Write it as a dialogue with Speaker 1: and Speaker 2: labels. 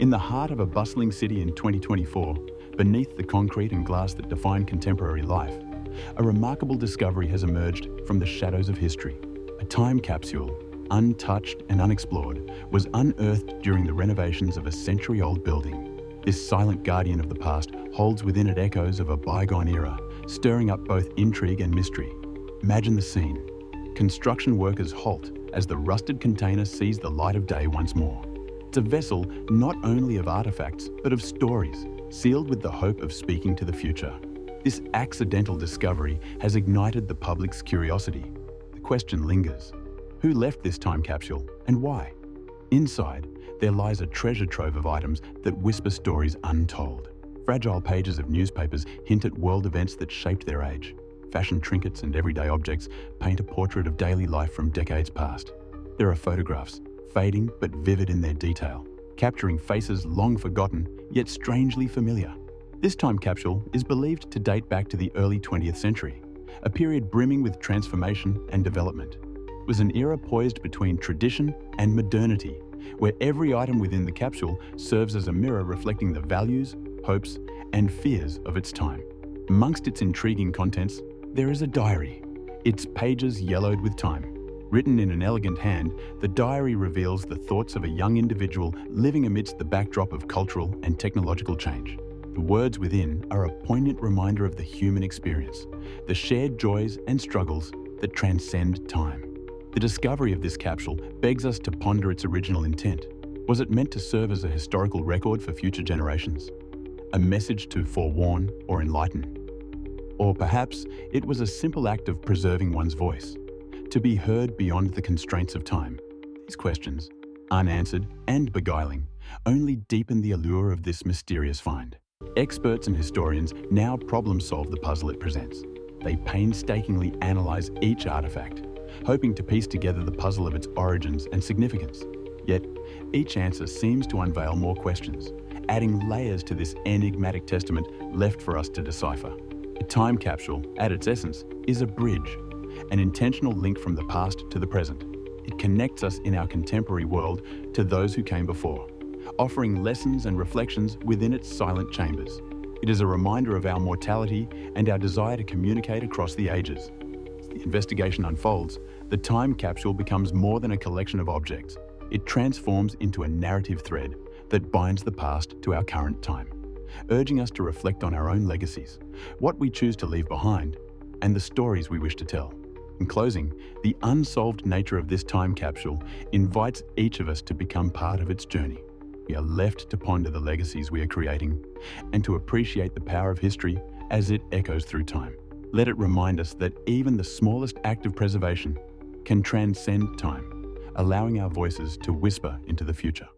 Speaker 1: In the heart of a bustling city in 2024, beneath the concrete and glass that define contemporary life, a remarkable discovery has emerged from the shadows of history. A time capsule, untouched and unexplored, was unearthed during the renovations of a century-old building. This silent guardian of the past holds within it echoes of a bygone era, stirring up both intrigue and mystery. Imagine the scene. Construction workers halt as the rusted container sees the light of day once more. It's a vessel not only of artifacts, but of stories, sealed with the hope of speaking to the future. This accidental discovery has ignited the public's curiosity. The question lingers: who left this time capsule and why? Inside, there lies a treasure trove of items that whisper stories untold. Fragile pages of newspapers hint at world events that shaped their age. Fashion trinkets and everyday objects paint a portrait of daily life from decades past. There are photographs, fading but vivid in their detail, capturing faces long forgotten, yet strangely familiar. This time capsule is believed to date back to the early 20th century, a period brimming with transformation and development. It was an era poised between tradition and modernity, where every item within the capsule serves as a mirror reflecting the values, hopes, and fears of its time. Amongst its intriguing contents, there is a diary, its pages yellowed with time. Written in an elegant hand, the diary reveals the thoughts of a young individual living amidst the backdrop of cultural and technological change. The words within are a poignant reminder of the human experience, the shared joys and struggles that transcend time. The discovery of this capsule begs us to ponder its original intent. Was it meant to serve as a historical record for future generations? A message to forewarn or enlighten? Or perhaps it was a simple act of preserving one's voice, to be heard beyond the constraints of time. These questions, unanswered and beguiling, only deepen the allure of this mysterious find. Experts and historians now problem-solve the puzzle it presents. They painstakingly analyze each artifact, hoping to piece together the puzzle of its origins and significance. Yet, each answer seems to unveil more questions, adding layers to this enigmatic testament left for us to decipher. A time capsule, at its essence, is a bridge, an intentional link from the past to the present. It connects us in our contemporary world to those who came before, offering lessons and reflections within its silent chambers. It is a reminder of our mortality and our desire to communicate across the ages. As the investigation unfolds, the time capsule becomes more than a collection of objects. It transforms into a narrative thread that binds the past to our current time, urging us to reflect on our own legacies, what we choose to leave behind, and the stories we wish to tell. In closing, the unsolved nature of this time capsule invites each of us to become part of its journey. We are left to ponder the legacies we are creating and to appreciate the power of history as it echoes through time. Let it remind us that even the smallest act of preservation can transcend time, allowing our voices to whisper into the future.